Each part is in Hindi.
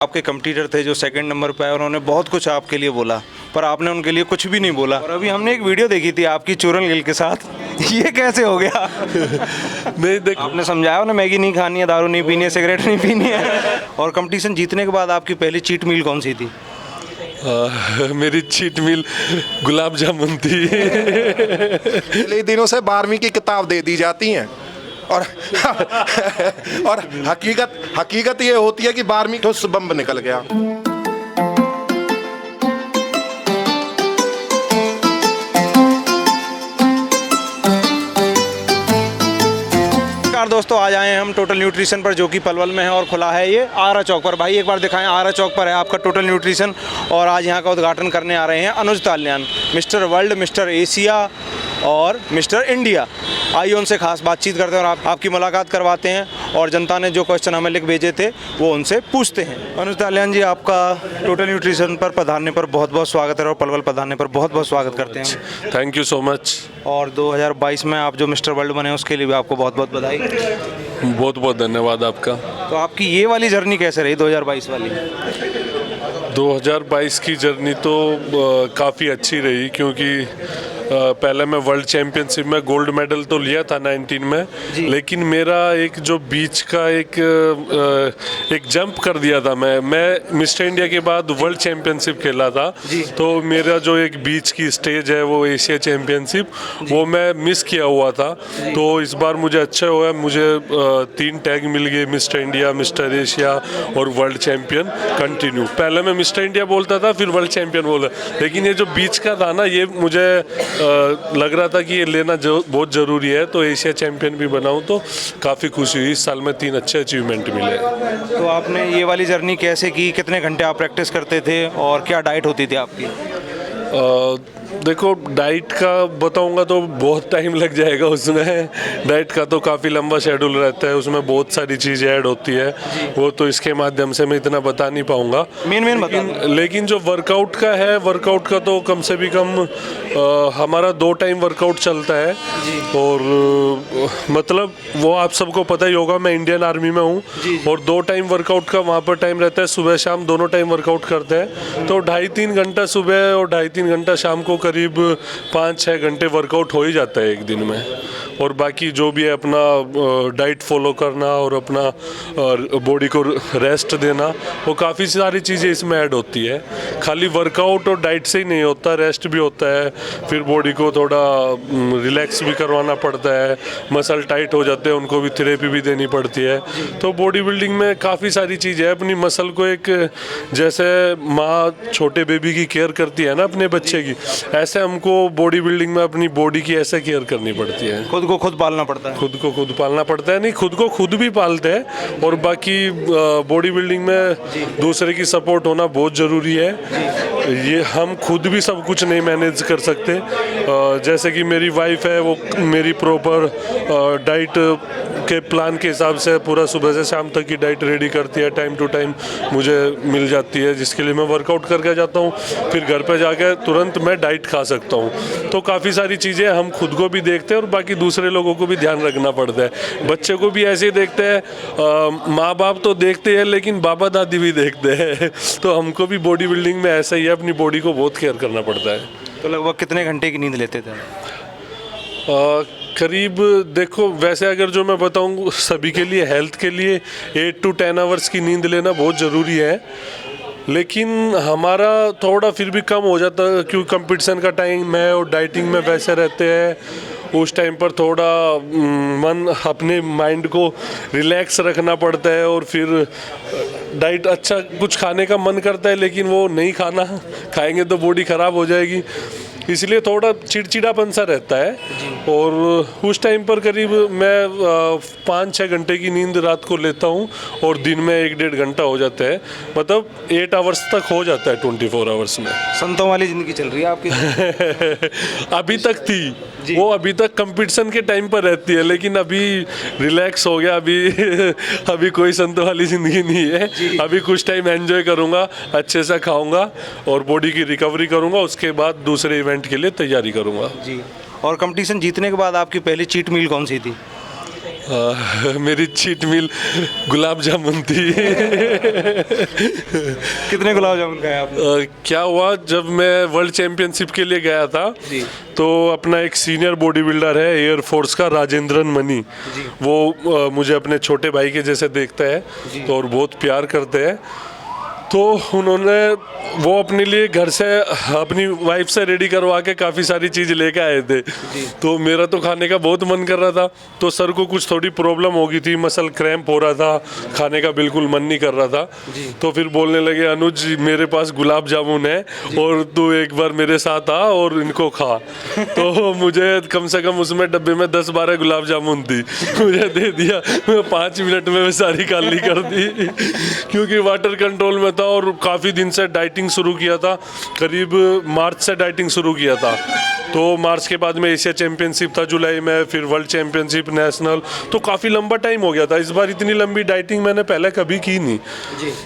आपके कंपटीटर थे जो सेकंड नंबर पे आए, उन्होंने बहुत कुछ आपके लिए बोला, पर आपने उनके लिए कुछ भी नहीं बोला। और अभी हमने एक वीडियो देखी थी आपकी चूरन गिल के साथ। ये कैसे हो गया? नहीं देख, आपने समझाया उन्हें मैगी नहीं खानी है, दारू नहीं पीनी है, सिगरेट नहीं पीनी है। और कंपटीशन जीतने के बाद आपकी पहली चीट मील कौन सी थी? मेरी चीट मील गुलाब जामुन थी। पिछले दिनों से 12वीं की किताब दे दी जाती हैं और और हकीकत ये होती है कि 12वीं तो बम्ब निकल गया। नमस्कार दोस्तों, आज आए हैं हम टोटल न्यूट्रिशन पर, जो कि पलवल में है और खुला है ये आरा चौक पर। भाई एक बार दिखाएं, आरा चौक पर है आपका टोटल न्यूट्रिशन। और आज यहाँ का उद्घाटन करने आ रहे हैं अनुज ताल्यान, मिस्टर वर्ल्ड, मिस्टर एशिया और मिस्टर इंडिया। आइए उनसे खास बातचीत करते हैं और आपकी मुलाकात करवाते हैं, और जनता ने जो क्वेश्चन हमें लिख भेजे थे वो उनसे पूछते हैं। अनुज ताल्यान जी, आपका टोटल न्यूट्रिशन पर पधारने पर बहुत बहुत स्वागत है, और पलवल पधारने पर बहुत बहुत स्वागत करते हैं। Thank you so much. और 2022 में आप जो मिस्टर वर्ल्ड बने उसके लिए भी आपको बहुत बहुत बधाई। बहुत बहुत धन्यवाद आपका। तो आपकी ये वाली जर्नी कैसे रही, 2022 वाली? 2022 की जर्नी तो काफ़ी अच्छी रही, क्योंकि पहले मैं वर्ल्ड चैम्पियनशिप में गोल्ड मेडल तो लिया था 19 में, लेकिन मेरा एक जो बीच का एक जंप कर दिया था। मैं मिस्टर इंडिया के बाद वर्ल्ड चैम्पियनशिप खेला था, तो मेरा जो एक बीच की स्टेज है वो एशिया चैम्पियनशिप, वो मैं मिस किया हुआ था। तो इस बार मुझे अच्छा हुआ, मुझे 3 टैग मिल गए, मिस्टर इंडिया, मिस्टर एशिया और वर्ल्ड चैम्पियन कंटिन्यू। पहले मैं मिस्टर इंडिया बोलता था, फिर वर्ल्ड चैम्पियन बोला, लेकिन ये जो बीच का था ना, ये मुझे लग रहा था कि ये लेना बहुत ज़रूरी है, तो एशिया चैम्पियन भी बनाऊं, तो काफ़ी खुशी हुई। इस साल में 3 अच्छे अचीवमेंट मिले। तो आपने ये वाली जर्नी कैसे की, कितने घंटे आप प्रैक्टिस करते थे और क्या डाइट होती थी आपकी? देखो, डाइट का बताऊंगा तो बहुत टाइम लग जाएगा उसमें। डाइट का तो काफ़ी लंबा शेड्यूल रहता है, उसमें बहुत सारी चीज़ें ऐड होती है, वो तो इसके माध्यम से मैं इतना बता नहीं पाऊंगा। लेकिन जो वर्कआउट का है, वर्कआउट का तो कम से भी कम हमारा 2 टाइम वर्कआउट चलता है। और मतलब वो आप सबको पता ही होगा, मैं इंडियन आर्मी में हूँ, और 2 टाइम वर्कआउट का वहाँ पर टाइम रहता है, सुबह शाम दोनों टाइम वर्कआउट करते हैं। तो 2.5-3 घंटा सुबह और 2.5-3 घंटा शाम को करीब 5-6 घंटे वर्कआउट हो ही जाता है एक दिन में। और बाकी जो भी है अपना डाइट फॉलो करना और अपना बॉडी को रेस्ट देना, वो काफ़ी सारी चीज़ें इसमें ऐड होती है। खाली वर्कआउट और डाइट से ही नहीं होता, रेस्ट भी होता है, फिर बॉडी को थोड़ा रिलैक्स भी करवाना पड़ता है। मसल टाइट हो जाते हैं, उनको भी थेरेपी भी देनी पड़ती है। तो बॉडी बिल्डिंग में काफ़ी सारी चीज़ें है। अपनी मसल को एक, जैसे माँ छोटे बेबी की केयर करती है ना अपने बच्चे की, ऐसे हमको बॉडी बिल्डिंग में अपनी बॉडी की ऐसे केयर करनी पड़ती है। खुद को खुद पालना पड़ता है। खुद को खुद पालना पड़ता है, नहीं खुद को खुद भी पालते हैं, और बाकी बॉडी बिल्डिंग में दूसरे की सपोर्ट होना बहुत ज़रूरी है। ये हम खुद भी सब कुछ नहीं मैनेज कर सकते। जैसे कि मेरी वाइफ है, वो मेरी प्रॉपर डाइट के प्लान के हिसाब से पूरा सुबह से शाम तक की डाइट रेडी करती है, टाइम टू टाइम मुझे मिल जाती है, जिसके लिए मैं वर्कआउट करके जाता हूँ, फिर घर पे जाके तुरंत मैं डाइट खा सकता हूँ। तो काफ़ी सारी चीज़ें हम खुद को भी देखते हैं और बाकी दूसरे लोगों को भी ध्यान रखना पड़ता है। बच्चे को भी ऐसे ही देखते हैं, माँ बाप तो देखते हैं, लेकिन बाबा दादी भी देखते हैं। तो हमको भी बॉडी बिल्डिंग में ऐसा ही है, अपनी बॉडी को बहुत केयर करना पड़ता है। तो लगभग कितने घंटे की नींद लेते थे? करीब देखो, वैसे अगर जो मैं बताऊँ सभी के लिए, हेल्थ के लिए 8 to 10 आवर्स की नींद लेना बहुत ज़रूरी है, लेकिन हमारा थोड़ा फिर भी कम हो जाता है, क्योंकि कंपटीशन का टाइम है और डाइटिंग में वैसे रहते हैं। उस टाइम पर थोड़ा मन, अपने माइंड को रिलैक्स रखना पड़ता है, और फिर डाइट अच्छा कुछ खाने का मन करता है, लेकिन वो नहीं खाना, खाएंगे तो बॉडी ख़राब हो जाएगी, इसलिए थोड़ा चिड़चिड़ापन सा रहता है। और उस टाइम पर करीब मैं 5-6 घंटे की नींद रात को लेता हूँ, और दिन में 1-1.5 घंटा हो जाता है, मतलब 8 आवर्स तक हो जाता है 24 आवर्स में। संतों वाली ज़िंदगी चल रही है आपकी? अभी तक थी वो, अभी तक कंपटीशन के टाइम पर रहती है, लेकिन अभी रिलैक्स हो गया। अभी कोई संतों वाली ज़िंदगी नहीं है। अभी कुछ टाइम एंजॉय करूँगा, अच्छे से खाऊँगा और बॉडी की रिकवरी करूँगा, उसके बाद दूसरे इवेंट के लिए तैयारी करूँगा। जी। और कंपटीशन जीतने के बाद आपकी पहली चीट मील कौन सी थी? मेरी चीट मील गुलाब जामुन थी। कितने गुलाब जामुन खाए आपने? क्या हुआ, जब मैं वर्ल्ड चैंपियनशिप के लिए गया था तो अपना एक सीनियर बॉडी बिल्डर है एयरफोर्स का, राजेंद्रन मनी, वो मुझे अपने छोटे भाई के जैसे देखता है तो और बहुत प्यार करते हैं। तो उन्होंने वो अपने लिए घर से अपनी वाइफ से रेडी करवा के काफ़ी सारी चीज़ लेके आए थे। तो मेरा तो खाने का बहुत मन कर रहा था, तो सर को कुछ थोड़ी प्रॉब्लम हो गई थी, मसल क्रैम्प हो रहा था, खाने का बिल्कुल मन नहीं कर रहा था। तो फिर बोलने लगे, अनुज मेरे पास गुलाब जामुन है और तू एक बार मेरे साथ आ और इनको खा। तो मुझे कम से कम उसमें डब्बे में 10-12 गुलाब जामुन थी, मुझे दे दिया। मैं 5 मिनट में मैं सारी खाली कर दी, क्योंकि वाटर कंट्रोल में था और काफ़ी दिन से डाइटिंग शुरू किया था, करीब मार्च से डाइटिंग शुरू किया था। तो मार्च के बाद में एशिया चैंपियनशिप था जुलाई में, फिर वर्ल्ड चैंपियनशिप, नेशनल, तो काफ़ी लंबा टाइम हो गया था। इस बार इतनी लंबी डाइटिंग मैंने पहले कभी की नहीं।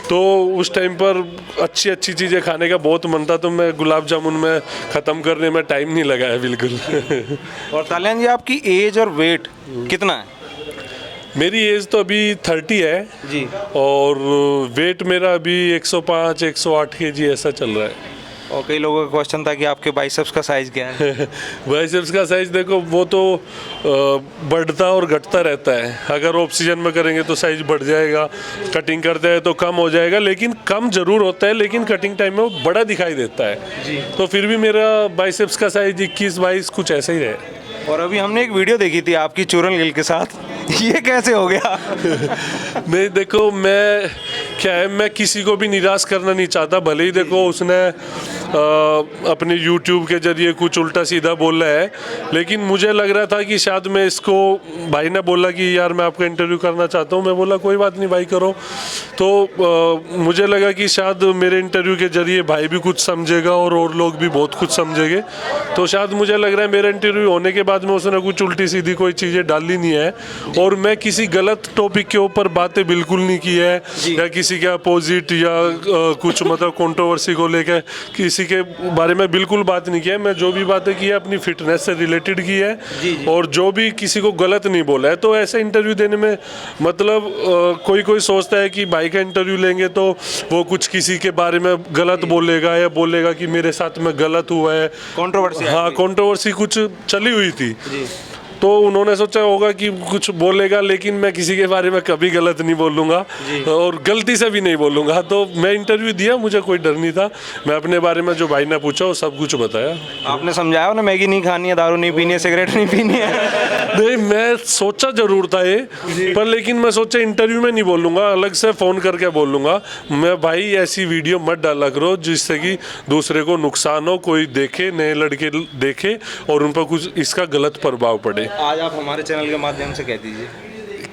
तो उस टाइम पर अच्छी अच्छी चीज़ें खाने का बहुत मन था, तो मैं गुलाब जामुन में ख़त्म करने में टाइम नहीं लगाया बिल्कुल। और तालियान जी, आपकी एज और वेट कितना है? मेरी एज तो अभी 30 है जी, और वेट मेरा अभी 105-108 kg ऐसा चल रहा है। और कई लोगों का क्वेश्चन था कि आपके बाइसेप्स का साइज क्या है? बाइसेप्स का साइज देखो, वो तो बढ़ता और घटता रहता है। अगर ऑफ-सीजन में करेंगे तो साइज बढ़ जाएगा, कटिंग करते हैं तो कम हो जाएगा, लेकिन कम जरूर होता है, लेकिन कटिंग टाइम में वो बड़ा दिखाई देता है। तो फिर भी मेरा बाइसेप्स का साइज 21-22 कुछ ऐसा ही है। और अभी हमने एक वीडियो देखी थी आपकी चूरन गिल के साथ, ये कैसे हो गया? नहीं देखो, मैं क्या है, मैं किसी को भी निराश करना नहीं चाहता, भले ही देखो उसने अपने YouTube के जरिए कुछ उल्टा सीधा बोला है, लेकिन मुझे लग रहा था कि शायद मैं इसको, भाई ने बोला कि यार मैं आपका इंटरव्यू करना चाहता हूँ, मैं बोला कोई बात नहीं भाई करो। तो मुझे लगा कि शायद मेरे इंटरव्यू के जरिए भाई भी कुछ समझेगा और लोग भी बहुत कुछ समझेंगे। तो शायद मुझे लग रहा है मेरा इंटरव्यू होने के बाद में उसने कुछ उल्टी सीधी कोई चीज़ें डाली नहीं है, और मैं किसी गलत टॉपिक के ऊपर बातें बिल्कुल नहीं की है, या किसी के अपोजिट या कुछ मतलब कंट्रोवर्सी को लेकर किसी के बारे में बिल्कुल बात नहीं किया है। मैं जो भी बातें की है अपनी फिटनेस से रिलेटेड की है, और जो भी किसी को गलत नहीं बोला है। तो ऐसे इंटरव्यू देने में मतलब कोई सोचता है कि भाई का इंटरव्यू लेंगे तो वो कुछ किसी के बारे में गलत बोलेगा या बोलेगा कि मेरे साथ में गलत हुआ है, कंट्रोवर्सी। हाँ, कंट्रोवर्सी कुछ चली हुई थी, तो उन्होंने सोचा होगा कि कुछ बोलेगा, लेकिन मैं किसी के बारे में कभी गलत नहीं बोलूँगा और गलती से भी नहीं बोलूँगा। तो मैं इंटरव्यू दिया, मुझे कोई डर नहीं था। मैं अपने बारे में जो भाई ने पूछा वो सब कुछ बताया। आपने समझाया ना, मैगी नहीं खानी है, दारू नहीं पीनी है, सिगरेट नहीं पीनी है? नहीं, मैं सोचा जरूर था ये, पर लेकिन मैं सोचा इंटरव्यू में नहीं बोलूँगा, अलग से फ़ोन करके बोलूँगा। मैं भाई ऐसी वीडियो मत डाला करो जिससे कि दूसरे को नुकसान हो, कोई देखे, नए लड़के देखे और उन पर कुछ इसका गलत प्रभाव पड़े। आज आप हमारे चैनल के माध्यम से कह दीजिए।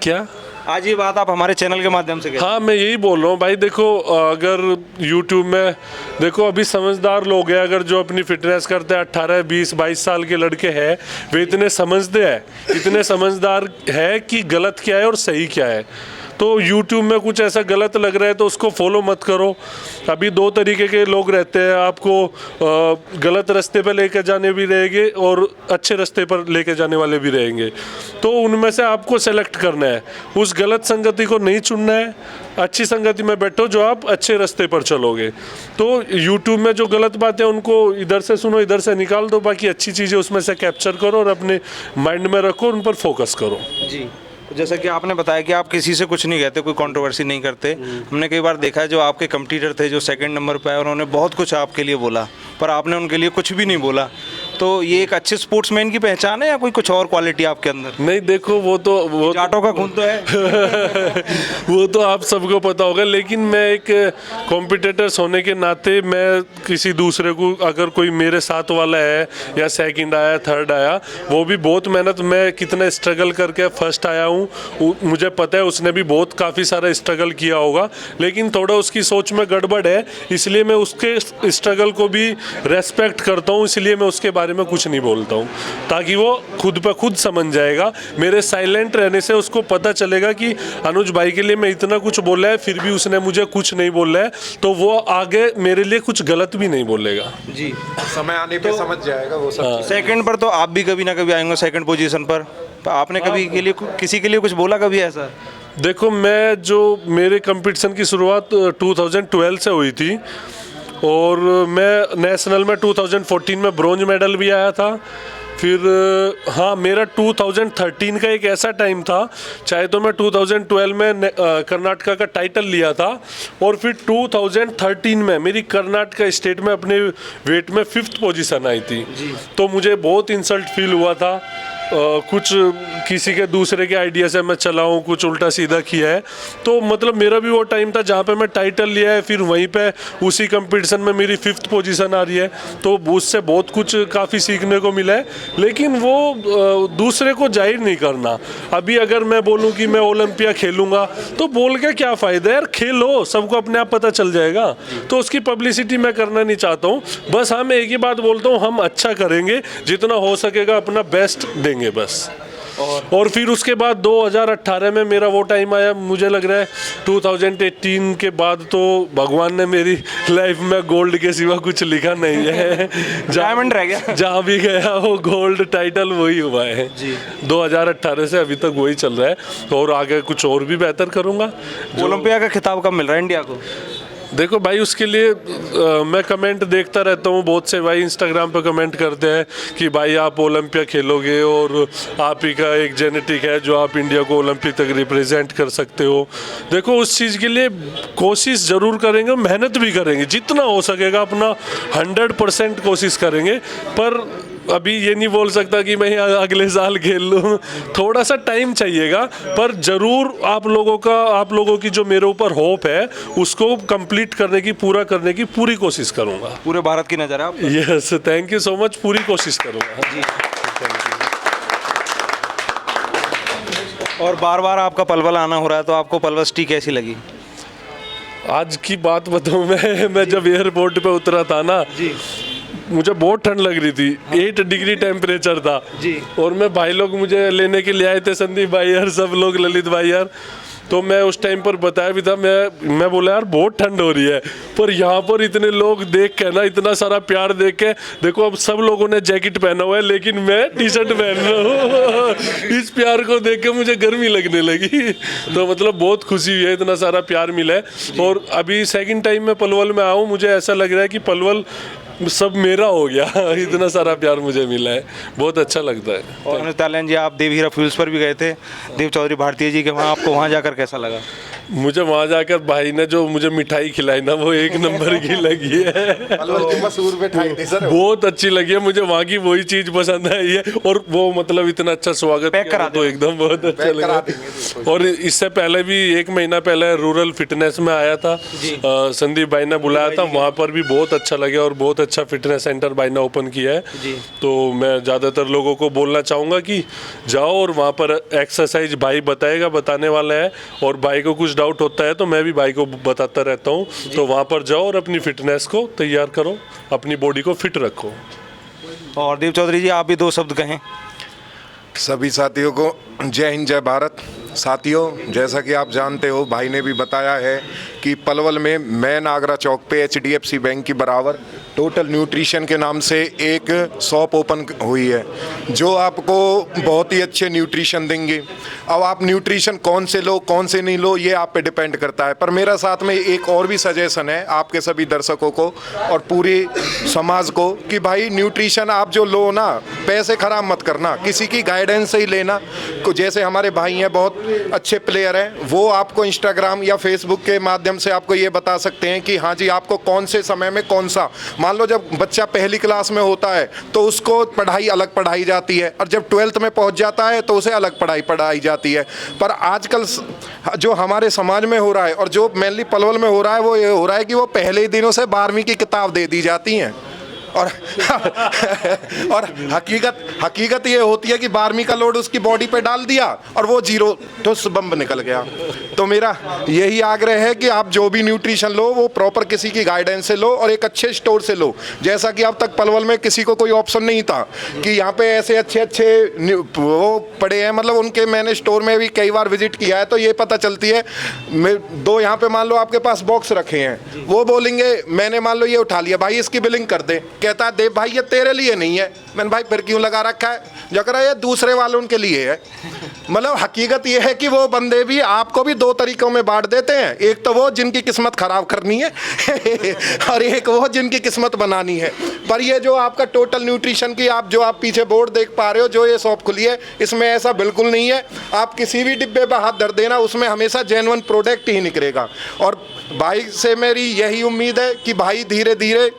क्या? आज ये बात आप हमारे चैनल के माध्यम से कह। हाँ, मैं यही बोल रहा हूँ भाई, देखो अगर YouTube में देखो अभी समझदार लोग हैं, अगर जो अपनी फिटनेस करते हैं, 18, 20, 22 साल के लड़के हैं, वे इतने समझते हैं, इतने समझदार है कि गलत क्या है और सही क्या है। तो YouTube में कुछ ऐसा गलत लग रहा है तो उसको फॉलो मत करो। अभी 2 तरीके के लोग रहते हैं, आपको गलत रास्ते पर लेकर जाने भी रहेंगे और अच्छे रास्ते पर लेकर जाने वाले भी रहेंगे। तो उनमें से आपको सेलेक्ट करना है, उस गलत संगति को नहीं चुनना है, अच्छी संगति में बैठो जो आप अच्छे रास्ते पर चलोगे। तो YouTube में जो गलत बातें उनको इधर से सुनो, इधर से निकाल दो, बाकी अच्छी चीज़ें उसमें से कैप्चर करो और अपने माइंड में रखो, उन पर फोकस करो। जी, जैसा कि आपने बताया कि आप किसी से कुछ नहीं कहते, कोई कंट्रोवर्सी नहीं करते। हमने कई बार देखा है जो आपके कंपटीटर थे, जो सेकंड नंबर पे आए, उन्होंने बहुत कुछ आपके लिए बोला, पर आपने उनके लिए कुछ भी नहीं बोला। तो ये एक अच्छे स्पोर्ट्समैन की पहचान है या कोई कुछ और क्वालिटी आपके अंदर? नहीं देखो, वो जाटों का खून तो है। वो तो आप सबको पता होगा, लेकिन मैं एक कॉम्पिटिटर्स होने के नाते मैं किसी दूसरे को, अगर कोई मेरे साथ वाला है या सेकंड आया, थर्ड आया, वो भी बहुत मेहनत, मैं कितना स्ट्रगल करके फर्स्ट आया हूँ, मुझे पता है उसने भी बहुत काफ़ी सारा स्ट्रगल किया होगा, लेकिन थोड़ा उसकी सोच में गड़बड़ है, इसलिए मैं उसके स्ट्रगल को भी रेस्पेक्ट करता हूँ, इसलिए मैं उसके बारे में कुछ नहीं बोलता हूँ, ताकि वो खुद पे खुद समझ जाएगा। मेरे साइलेंट रहने से उसको पता चलेगा कि अनुज भाई के लिए मैं इतना कुछ बोला है, फिर भी उसने मुझे कुछ नहीं बोला है, तो वो आगे मेरे लिए कुछ गलत भी नहीं बोलेगा। जी, समय आने पे समझ जाएगा वो सब। सेकंड पर तो आप भी कभी ना कभी आएंगे, सेकंड पोजीशन पर। तो आपने कभी के लिए किसी के लिए कुछ बोला कभी ऐसा? देखो, मैं जो मेरे कंपटीशन की शुरुआत 2012 से हुई थी और मैं नेशनल में 2014 में ब्रॉन्ज मेडल भी आया था। फिर हाँ, मेरा 2013 का एक ऐसा टाइम था, चाहे तो मैं 2012 में कर्नाटका का टाइटल लिया था और फिर 2013 में मेरी कर्नाटका स्टेट में अपने वेट में 5th पोजीशन आई थी। तो मुझे बहुत इंसल्ट फील हुआ था। कुछ किसी के दूसरे के आइडिया से मैं चला हूँ, कुछ उल्टा सीधा किया है। तो मतलब मेरा भी वो टाइम था जहाँ पे मैं टाइटल लिया है, फिर वहीं पे उसी कंपटीशन में मेरी 5th पोजीशन आ रही है। तो उससे बहुत कुछ काफ़ी सीखने को मिला है, लेकिन वो दूसरे को जाहिर नहीं करना। अभी अगर मैं बोलूँ कि मैं ओलंपिया खेलूँगा तो बोल के क्या फ़ायदा यार, खेलो, सबको अपने आप पता चल जाएगा। तो उसकी पब्लिसिटी मैं करना नहीं चाहता हूँ। बस हाँ, मैं एक ही बात बोलता हूँ, हम अच्छा करेंगे, जितना हो सकेगा अपना बेस्ट देंगे बस। और फिर उसके बाद 2018 में मेरा वो टाइम आया, मुझे लग रहा है 2018 के बाद तो भगवान ने मेरी लाइफ में गोल्ड के सिवा कुछ लिखा नहीं है। डायमंड रह गया। जहाँ भी गया वो गोल्ड टाइटल वही हुआ है जी। 2018 से अभी तक वही चल रहा है और आगे कुछ और भी बेहतर करूँगा। ओलंपिया का खिताब कब मिल रहा है इंडिया को? देखो भाई, उसके लिए मैं कमेंट देखता रहता हूँ। बहुत से भाई इंस्टाग्राम पे कमेंट करते हैं कि भाई आप ओलंपिया खेलोगे और आप ही का एक जेनेटिक है जो आप इंडिया को ओलंपिक तक रिप्रेजेंट कर सकते हो। देखो, उस चीज़ के लिए कोशिश ज़रूर करेंगे, मेहनत भी करेंगे, जितना हो सकेगा अपना 100% कोशिश करेंगे। पर अभी ये नहीं बोल सकता कि मैं अगले साल खेल लूँ, थोड़ा सा टाइम चाहिएगा। पर ज़रूर आप लोगों की जो मेरे ऊपर होप है उसको कंप्लीट करने की, पूरा करने की पूरी कोशिश करूँगा। पूरे भारत की नज़र है आप? Yes, thank you so much, पूरी कोशिश करूँगा जी। और बार बार आपका पलवल आना हो रहा है, तो आपको पलवल सिटी कैसी लगी? आज की बात बताऊँ, मैं जब एयरपोर्ट पे उतरा था ना जी, मुझे बहुत ठंड लग रही थी। 8 डिग्री टेम्परेचर था जी। और मैं भाई लोग मुझे लेने के लिए आए थे, संदीप भाई यार, सब लोग, ललित भाई यार। तो मैं उस टाइम पर बताया भी था, मैं बोला यार बहुत ठंड हो रही है। पर यहाँ पर इतने लोग देख के ना, इतना सारा प्यार देख के, देखो अब सब लोगों ने जैकेट पहना हुआ है लेकिन मैं टी-शर्ट पहन रहा हूँ। इस प्यार को देख के मुझे गर्मी लगने लगी। तो मतलब बहुत खुशी हुई है, इतना सारा प्यार मिला है। और अभी सेकंड टाइम मैं पलवल में आऊँ, मुझे ऐसा लग रहा है कि पलवल सब मेरा हो गया। इतना सारा प्यार मुझे मिला है, बहुत अच्छा लगता है। और अनुज तालियान जी, आप देवहीरा फ्यूल्स पर भी गए थे, देव चौधरी भारतीय जी के वहाँ, आपको वहाँ जाकर कैसा लगा? मुझे वहाँ जाकर भाई ने जो मुझे मिठाई खिलाई ना, वो 1 नंबर की लगी है। मशहूर मिठाई थी सर, बहुत अच्छी लगी है मुझे, वहाँ की वही चीज पसंद आई है। और वो मतलब इतना अच्छा स्वागत पैक करा तो एकदम बहुत अच्छा लगा। और इससे पहले भी 1 महीना पहले रूरल फिटनेस में आया था, संदीप भाई ने बुलाया था, वहाँ पर भी बहुत अच्छा लगे और बहुत अच्छा फिटनेस सेंटर भाई ने ओपन किया है। तो मैं ज़्यादातर लोगों को बोलना चाहूँगा कि जाओ और वहाँ पर एक्सरसाइज भाई बताने वाला है। और भाई को कुछ डाउट होता है तो मैं भी भाई को बताता रहता हूँ। तो वहाँ पर जाओ और अपनी फिटनेस को तैयार करो, अपनी बॉडी को फिट रखो। और देव चौधरी जी, आप भी 2 शब्द कहें। सभी साथियों को जय हिंद, जय भारत। साथियों, जैसा कि आप जानते हो, भाई ने भी बताया है कि पलवल में मैन आगरा चौक पे HDFC बैंक की बराबर टोटल न्यूट्रिशन के नाम से एक शॉप ओपन हुई है, जो आपको बहुत ही अच्छे न्यूट्रिशन देंगे। अब आप न्यूट्रिशन कौन से लो, कौन से नहीं लो, ये आप पे डिपेंड करता है। पर मेरा साथ में एक और भी सजेशन है आपके सभी दर्शकों को और पूरे समाज को कि भाई न्यूट्रिशन आप जो लो ना, पैसे खराब मत करना, किसी की गाइडेंस से ही लेना। जैसे हमारे भाई हैं, बहुत अच्छे प्लेयर हैं, वो आपको इंस्टाग्राम या फेसबुक के माध्यम से आपको ये बता सकते हैं कि हाँ जी, आपको कौन से समय में कौन सा, मान लो जब बच्चा पहली क्लास में होता है तो उसको पढ़ाई अलग पढ़ाई जाती है, और जब 12th में पहुंच जाता है तो उसे अलग पढ़ाई पढ़ाई जाती है। पर आजकल जो हमारे समाज में हो रहा है और जो मेनली पलवल में हो रहा है, वो ये हो रहा है कि वो पहले ही दिनों से 12वीं की किताब दे दी जाती हैं। और और हकीकत ये होती है कि 12वीं का लोड उसकी बॉडी पे डाल दिया और वो जीरो ठुस बम्ब निकल गया। तो मेरा यही आग्रह है कि आप जो भी न्यूट्रिशन लो वो प्रॉपर किसी की गाइडेंस से लो और एक अच्छे स्टोर से लो। जैसा कि अब तक पलवल में किसी को कोई ऑप्शन नहीं था कि यहाँ पे ऐसे अच्छे वो पड़े हैं, मतलब उनके मैंने स्टोर में भी कई बार विजिट किया है, तो ये पता चलती है। 2 यहाँ पे मान लो आपके पास बॉक्स रखे हैं, वो बोलेंगे मैंने मान लो ये उठा लिया, भाई इसकी बिलिंग कर दे, कहता है देव भाई ये तेरे लिए नहीं है। मैंने भाई फिर क्यों लगा रखा है? जकरा ये दूसरे वालों के लिए है। मतलब हकीकत ये है कि वो बंदे भी आपको भी दो तरीकों में बांट देते हैं, एक तो वो जिनकी किस्मत खराब करनी है और एक वो जिनकी किस्मत बनानी है। पर ये जो आपका टोटल न्यूट्रिशन की जो आप पीछे बोर्ड देख पा रहे हो, जो ये शॉप खुली है, इसमें ऐसा बिल्कुल नहीं है। आप किसी भी डिब्बे पर हाथ धर देना, उसमें हमेशा जेन्युइन प्रोडक्ट ही निकलेगा। और भाई से मेरी यही उम्मीद है कि भाई धीरे धीरे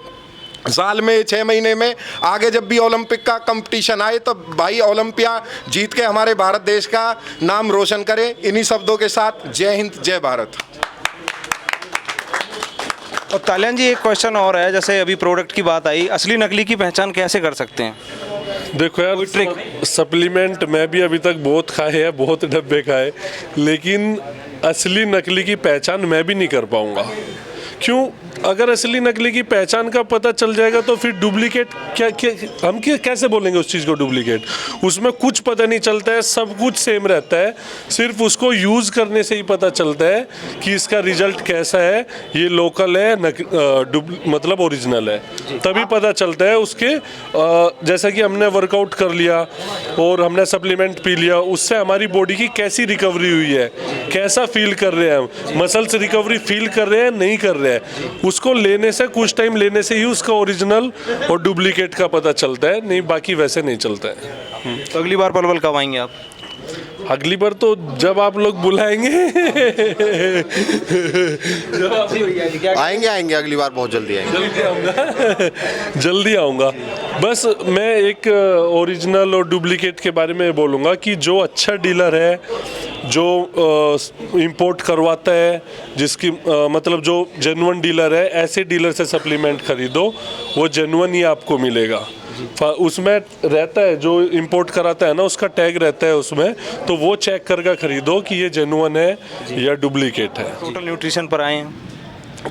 साल में 6 महीने में आगे जब भी ओलंपिक का कंपटीशन आए तो भाई ओलंपिया जीत के हमारे भारत देश का नाम रोशन करें। इन्हीं शब्दों के साथ जय हिंद, जय भारत। और तालियान जी, एक क्वेश्चन और है, जैसे अभी प्रोडक्ट की बात आई, असली नकली की पहचान कैसे कर सकते हैं? देखो यार, सप्लीमेंट मैं भी अभी तक बहुत खाए हैं, बहुत डब्बे खाए, लेकिन असली नकली की पहचान मैं भी नहीं कर पाऊँगा। क्यों? अगर असली नकली की पहचान का पता चल जाएगा तो फिर डुप्लीकेट हम कैसे बोलेंगे उस चीज़ को डुप्लीकेट? उसमें कुछ पता नहीं चलता है, सब कुछ सेम रहता है, सिर्फ उसको यूज़ करने से ही पता चलता है कि इसका रिजल्ट कैसा है, ये लोकल है मतलब ओरिजिनल है, तभी पता चलता है उसके। जैसा कि हमने वर्कआउट कर लिया और हमने सप्लीमेंट पी लिया, उससे हमारी बॉडी की कैसी रिकवरी हुई है, कैसा फील कर रहे हैं हम, मसल्स रिकवरी फील कर रहे हैं नहीं कर रहे हैं, उसको लेने से कुछ टाइम लेने से ही उसका ओरिजिनल और डुप्लीकेट का पता चलता है, नहीं बाकी वैसे नहीं चलता है। तो अगली बार पलवल कब आएंगे आप? अगली बार तो जब आप लोग बुलाएंगे आएंगे अगली बार बहुत जल्दी आएंगे। जल्दी आऊँगा। बस मैं एक ओरिजिनल और डुप्लीकेट के बारे में बोलूँगा कि जो अच्छा डीलर है, जो इंपोर्ट करवाता है, जिसकी मतलब जो जेन्युइन डीलर है, ऐसे डीलर से सप्लीमेंट खरीदो, वो जेन्युइन ही आपको मिलेगा। उसमें रहता है, जो इंपोर्ट कराता है ना, उसका टैग रहता है उसमें, तो वो चेक करके खरीदो कि ये जेन्युइन है या डुप्लीकेट है। टोटल न्यूट्रिशन पर आए हैं।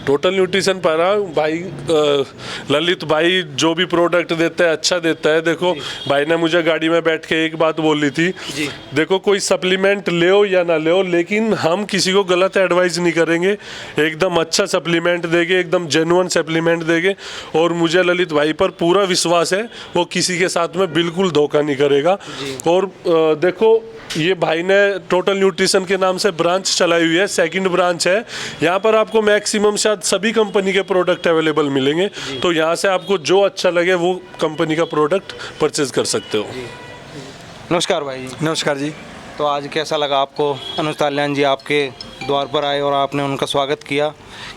टोटल न्यूट्रिशन पर भाई ललित भाई जो भी प्रोडक्ट देता है अच्छा देता है। देखो भाई ने मुझे गाड़ी में बैठ के एक बात बोली थी, देखो कोई सप्लीमेंट ले या ना ले, लेकिन हम किसी को गलत एडवाइस नहीं करेंगे, एकदम अच्छा सप्लीमेंट देंगे, एकदम जेन्युइन सप्लीमेंट देंगे। और मुझे ललित भाई पर पूरा विश्वास है, वो किसी के साथ में बिल्कुल धोखा नहीं करेगा। और देखो ये भाई ने टोटल न्यूट्रिशन के नाम से ब्रांच चलाई हुई है, सेकंड ब्रांच है। यहाँ पर आपको मैक्सिमम शायद सभी कंपनी के प्रोडक्ट अवेलेबल मिलेंगे, तो यहाँ से आपको जो अच्छा लगे वो कंपनी का प्रोडक्ट परचेज कर सकते हो। नमस्कार भाई जी। नमस्कार जी। तो आज कैसा लगा आपको? अनुज तालियान जी आपके द्वार पर आए और आपने उनका स्वागत किया,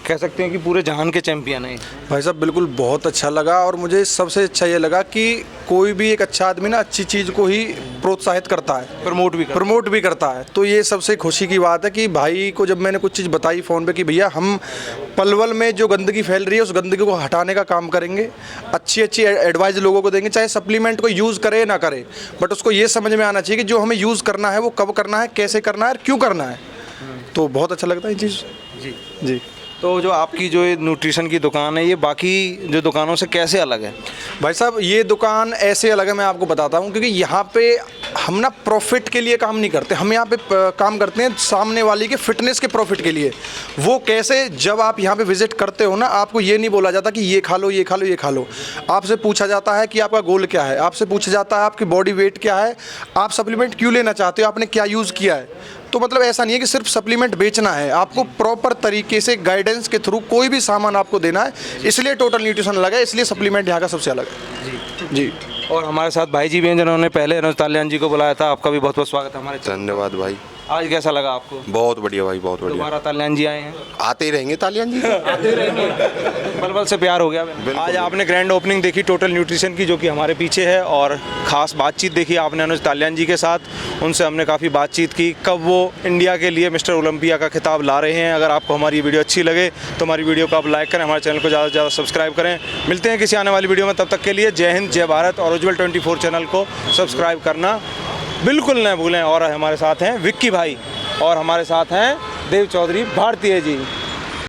कह सकते हैं कि पूरे जहान के चैंपियन हैं भाई साहब। बिल्कुल बहुत अच्छा लगा, और मुझे सबसे अच्छा ये लगा कि कोई भी एक अच्छा आदमी ना अच्छी चीज़ को ही प्रोत्साहित करता है, प्रमोट भी करता है। तो ये सबसे खुशी की बात है कि भाई को जब मैंने कुछ चीज़ बताई फ़ोन पे कि भैया हम पलवल में जो गंदगी फैल रही है उस गंदगी को हटाने का काम करेंगे, अच्छी एडवाइस लोगों को देंगे, चाहे सप्लीमेंट को यूज़ करे ना करे, बट उसको ये समझ में आना चाहिए कि जो हमें यूज़ करना है वो कब करना है, कैसे करना है और क्यों करना है। तो बहुत अच्छा लगता है ये चीज़। जी। तो जो आपकी जो न्यूट्रिशन की दुकान है, ये बाकी जो दुकानों से कैसे अलग है? भाई साहब ये दुकान ऐसे अलग है, मैं आपको बताता हूँ, क्योंकि यहाँ पे हम ना प्रॉफिट के लिए काम नहीं करते, हम यहाँ पे काम करते हैं सामने वाली के फिटनेस के प्रॉफिट के लिए। वो कैसे? जब आप यहाँ पे विजिट करते हो ना, आपको ये नहीं बोला जाता कि ये खा लो, ये खा लो, ये खा लो। आपसे पूछा जाता है कि आपका गोल क्या है, आपसे पूछा जाता है आपकी बॉडी वेट क्या है, आप सप्लीमेंट क्यों लेना चाहते हो, आपने क्या यूज़ किया है। तो मतलब ऐसा नहीं है कि सिर्फ सप्लीमेंट बेचना है, आपको प्रॉपर तरीके से गाइडेंस के थ्रू कोई भी सामान आपको देना है, इसलिए टोटल न्यूट्रिशन अलग है, इसलिए सप्लीमेंट यहाँ का सबसे अलग है। जी। और हमारे साथ भाई जी भी हैं जिन्होंने पहले अनुज तालियान जी को बुलाया था। आपका भी बहुत बहुत स्वागत है हमारे चैनल। धन्यवाद भाई। आज कैसा लगा आपको? बहुत बढ़िया भाई, बहुत बढ़िया। दोबारा तालियान जी आए हैं? आते ही रहेंगे तालियान जी। आते रहेंगे। पलवल से प्यार हो गया। आज आपने ग्रैंड ओपनिंग देखी टोटल न्यूट्रिशन की, जो कि हमारे पीछे है, और ख़ास बातचीत देखी आपने अनुज तालियान जी के साथ। उनसे हमने काफ़ी बातचीत की, कब वो इंडिया के लिए मिस्टर ओलंपिया का खिताब ला रहे हैं। अगर आपको हमारी वीडियो अच्छी लगे तो हमारी वीडियो को आप लाइक करें, हमारे चैनल को ज़्यादा से ज़्यादा सब्सक्राइब करें। मिलते हैं किसी आने वाली वीडियो में, तब तक के लिए जय हिंद, जय भारत। और उज्ज्वल 24 चैनल को सब्सक्राइब करना बिल्कुल न भूलें। और हमारे साथ हैं विक्की भाई, और हमारे साथ हैं देव चौधरी भारतीय जी।